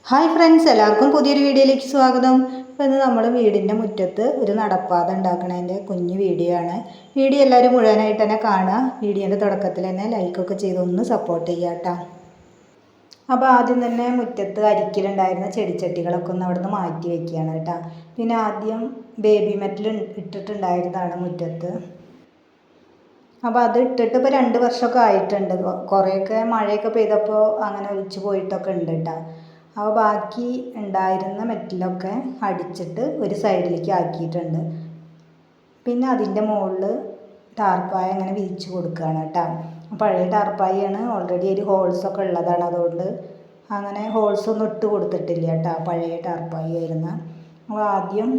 Hi friends, എല്ലാവർക്കും പുതിയൊരു വീഡിയോയിലേക്ക് സ്വാഗതം. അപ്പോൾ ഇന്ന് നമ്മൾ വീടിൻ്റെ മുറ്റത്ത് ഒരു നടപ്പാത ഉണ്ടാക്കുന്നതിൻ്റെ കുഞ്ഞു വീഡിയോ ആണ്. വീഡിയോ എല്ലാവരും മുഴുവനായിട്ട് തന്നെ കാണുക. വീഡിയോൻ്റെ തുടക്കത്തിൽ തന്നെ ലൈക്കൊക്കെ ചെയ്ത് ഒന്ന് സപ്പോർട്ട് ചെയ്യുക കേട്ടോ. അപ്പോൾ ആദ്യം തന്നെ മുറ്റത്ത് അരിക്കിലുണ്ടായിരുന്ന ചെടിച്ചട്ടികളൊക്കെ ഒന്ന് അവിടെ നിന്ന് മാറ്റി വയ്ക്കുകയാണ് കേട്ടോ. പിന്നെ ആദ്യം ബേബി മെറ്റൽ ഇട്ടിട്ടുണ്ടായിരുന്നതാണ് മുറ്റത്ത്. അപ്പോൾ അത് ഇട്ടിട്ട് ഇപ്പോൾ 2 വർഷമൊക്കെ ആയിട്ടുണ്ട്. കുറേയൊക്കെ മഴയൊക്കെ പെയ്തപ്പോൾ അങ്ങനെ ഒലിച്ച് പോയിട്ടൊക്കെ ഉണ്ട് കേട്ടോ. അപ്പോൾ ബാക്കി ഉണ്ടായിരുന്ന മെറ്റലൊക്കെ അടിച്ചിട്ട് ഒരു സൈഡിലേക്ക് ആക്കിയിട്ടുണ്ട്. പിന്നെ അതിൻ്റെ മുകളിൽ ടാർപ്പായ അങ്ങനെ വിരിച്ച് കൊടുക്കുകയാണ് കേട്ടോ. പഴയ ടാർപ്പായാണ്, ഓൾറെഡി ഒരു ഹോൾസൊക്കെ ഉള്ളതാണ്. അതുകൊണ്ട് അങ്ങനെ ഹോൾസൊന്നും ഇട്ട് കൊടുത്തിട്ടില്ല കേട്ടോ, പഴയ ടാർപ്പായി ആയിരുന്നു. അപ്പോൾ ആദ്യം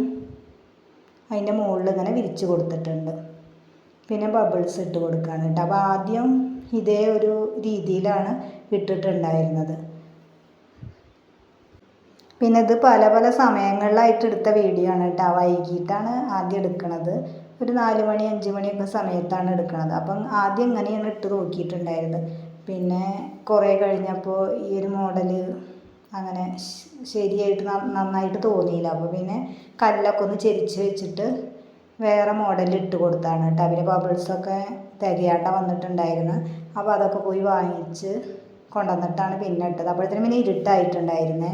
അതിൻ്റെ മുകളിൽ ഇങ്ങനെ വിരിച്ച് കൊടുത്തിട്ടുണ്ട്. പിന്നെ ബബിൾസ് ഇട്ട് കൊടുക്കുകയാണ് കേട്ടോ. അപ്പോൾ ആദ്യം ഇതേ ഒരു രീതിയിലാണ് ഇട്ടിട്ടുണ്ടായിരുന്നത്. പിന്നെ ഇത് പല പല സമയങ്ങളിലായിട്ട് എടുത്ത വീഡിയോ ആണ് കേട്ടോ. വൈകിട്ടാണ് ആദ്യം എടുക്കുന്നത്. ഒരു 4 മണി 5 മണിയൊക്കെ സമയത്താണ് എടുക്കുന്നത്. അപ്പം ആദ്യം ഇങ്ങനെയാണ് ഇട്ട് നോക്കിയിട്ടുണ്ടായിരുന്നത്. പിന്നെ കുറേ കഴിഞ്ഞപ്പോൾ ഈ ഒരു മോഡൽ അങ്ങനെ ശരിയായിട്ട് നന്നായിട്ട് തോന്നിയില്ല. അപ്പോൾ പിന്നെ കല്ലൊക്കെ ഒന്ന് ചെരിച്ച് വെച്ചിട്ട് വേറെ മോഡൽ ഇട്ട് കൊടുത്താണ് കേട്ടോ. അവരെ ബബിൾസൊക്കെ തികയാട്ട വന്നിട്ടുണ്ടായിരുന്നു. അപ്പോൾ അതൊക്കെ പോയി വാങ്ങിച്ച് കൊണ്ടുവന്നിട്ടാണ് പിന്നെ ഇട്ടത്. അപ്പോഴത്തേനും പിന്നെ ഇരുട്ടായിട്ടുണ്ടായിരുന്നേ.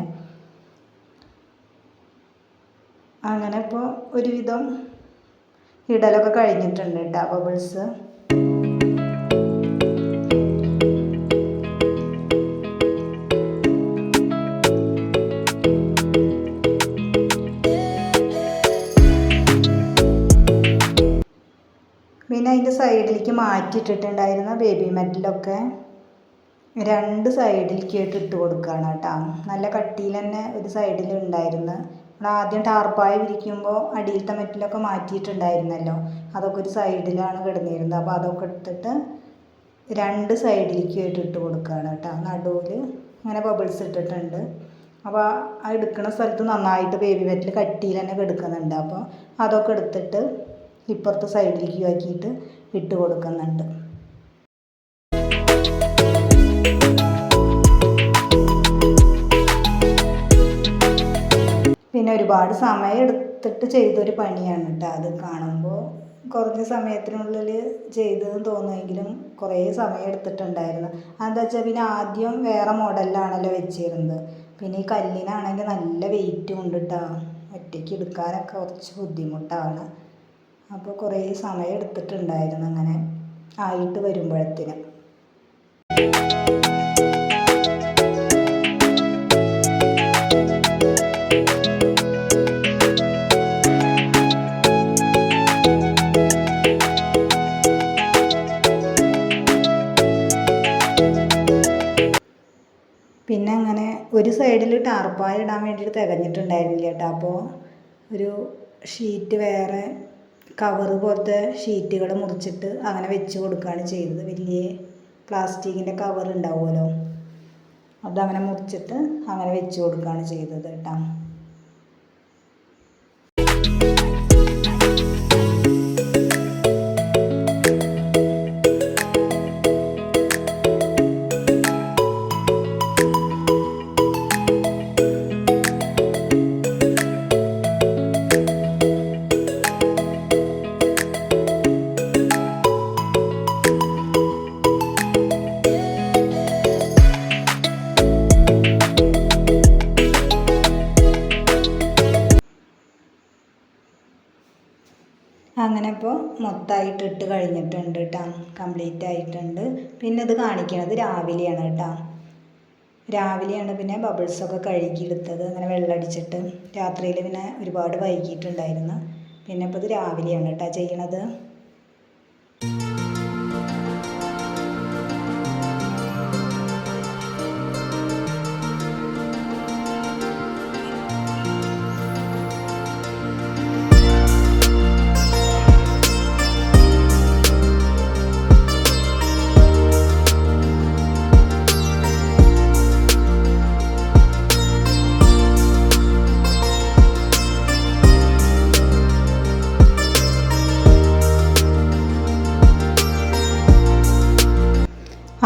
അങ്ങനെ ഇപ്പോൾ ഒരുവിധം ഇടലൊക്കെ കഴിഞ്ഞിട്ടുണ്ട് കേട്ടോ ബബിൾസ്. പിന്നെ അതിൻ്റെ സൈഡിലേക്ക് മാറ്റിയിട്ടിട്ടുണ്ടായിരുന്ന ബേബി മെറ്റലൊക്കെ 2 സൈഡിലേക്ക് ഇട്ട് കൊടുക്കുകയാണ് കേട്ടോ. നല്ല കട്ടിയിൽ തന്നെ ഒരു സൈഡിൽ ഉണ്ടായിരുന്നു. നമ്മൾ ആദ്യം ടാർപ്പായ വിരിക്കുമ്പോൾ അടിയിലത്തെ മെറ്റലൊക്കെ മാറ്റിയിട്ടുണ്ടായിരുന്നല്ലോ, അതൊക്കെ ഒരു സൈഡിലാണ് കിടന്നിരുന്നത്. അപ്പോൾ അതൊക്കെ എടുത്തിട്ട് 2 സൈഡിലേക്ക് ഇട്ട് കൊടുക്കുകയാണ് കേട്ടോ. നടുവിൽ അങ്ങനെ ബബിൾസ് ഇട്ടിട്ടുണ്ട്. അപ്പോൾ ആ എടുക്കുന്ന സ്ഥലത്ത് നന്നായിട്ട് ബേബി മെറ്റൽ കട്ടിയിൽ തന്നെ കിടക്കുന്നുണ്ട്. അപ്പോൾ അതൊക്കെ എടുത്തിട്ട് ഇപ്പുറത്തെ സൈഡിലേക്ക് ആക്കിയിട്ട് ഇട്ട് കൊടുക്കുന്നുണ്ട്. പിന്നെ ഒരുപാട് സമയം എടുത്തിട്ട് ചെയ്തൊരു പണിയാണ് കേട്ടോ. അത് കാണുമ്പോൾ കുറഞ്ഞ സമയത്തിനുള്ളിൽ ചെയ്തതെന്ന് തോന്നുമെങ്കിലും കുറേ സമയം എടുത്തിട്ടുണ്ടായിരുന്നു. അതെന്താ വെച്ചാൽ പിന്നെ ആദ്യം വേറെ മോഡലിലാണല്ലോ വെച്ചിരുന്നത്. പിന്നെ ഈ കല്ലിനാണെങ്കിൽ നല്ല വെയിറ്റും ഉണ്ട് കേട്ടോ. ഒറ്റയ്ക്ക് എടുക്കാനൊക്കെ കുറച്ച് ബുദ്ധിമുട്ടാണ്. അപ്പോൾ കുറേ സമയം എടുത്തിട്ടുണ്ടായിരുന്നു അങ്ങനെ ആയിട്ട് വരുമ്പോഴത്തേനും. പിന്നെ അങ്ങനെ ഒരു സൈഡിൽ ടാർപ്പായ ഇടാൻ വേണ്ടിയിട്ട് തികഞ്ഞിട്ടുണ്ടായിരുന്നില്ല കേട്ടോ. അപ്പോൾ ഒരു ഷീറ്റ് വേറെ കവറ് പോലത്തെ ഷീറ്റുകൾ മുറിച്ചിട്ട് അങ്ങനെ വെച്ച് കൊടുക്കുകയാണ് ചെയ്തത്. വലിയ പ്ലാസ്റ്റിക്കിൻ്റെ കവർ ഉണ്ടാവുമല്ലോ, അതങ്ങനെ മുറിച്ചിട്ട് അങ്ങനെ വെച്ച് കൊടുക്കുകയാണ് ചെയ്തത് കേട്ടോ. അങ്ങനെ ഇപ്പോൾ മൊത്തമായിട്ട് ഇട്ട് കഴിഞ്ഞിട്ടുണ്ട് കേട്ടോ, കംപ്ലീറ്റ് ആയിട്ടുണ്ട്. പിന്നെ ഇത് കാണിക്കണത് രാവിലെയാണ് കേട്ടോ. രാവിലെയാണ് പിന്നെ ബബിൾസൊക്കെ കഴുകിയെടുത്തത്. അങ്ങനെ വെള്ളമടിച്ചിട്ട് രാത്രിയിൽ പിന്നെ ഒരുപാട് വൈകിട്ടുണ്ടായിരുന്നു. പിന്നെ ഇപ്പോൾ ഇത് രാവിലെയാണ് കേട്ടോ ചെയ്യണത്.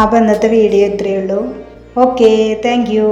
അപ്പോൾ ഇന്നത്തെ വീഡിയോ ഇത്രയേ ഉള്ളൂ. Okay, thank you.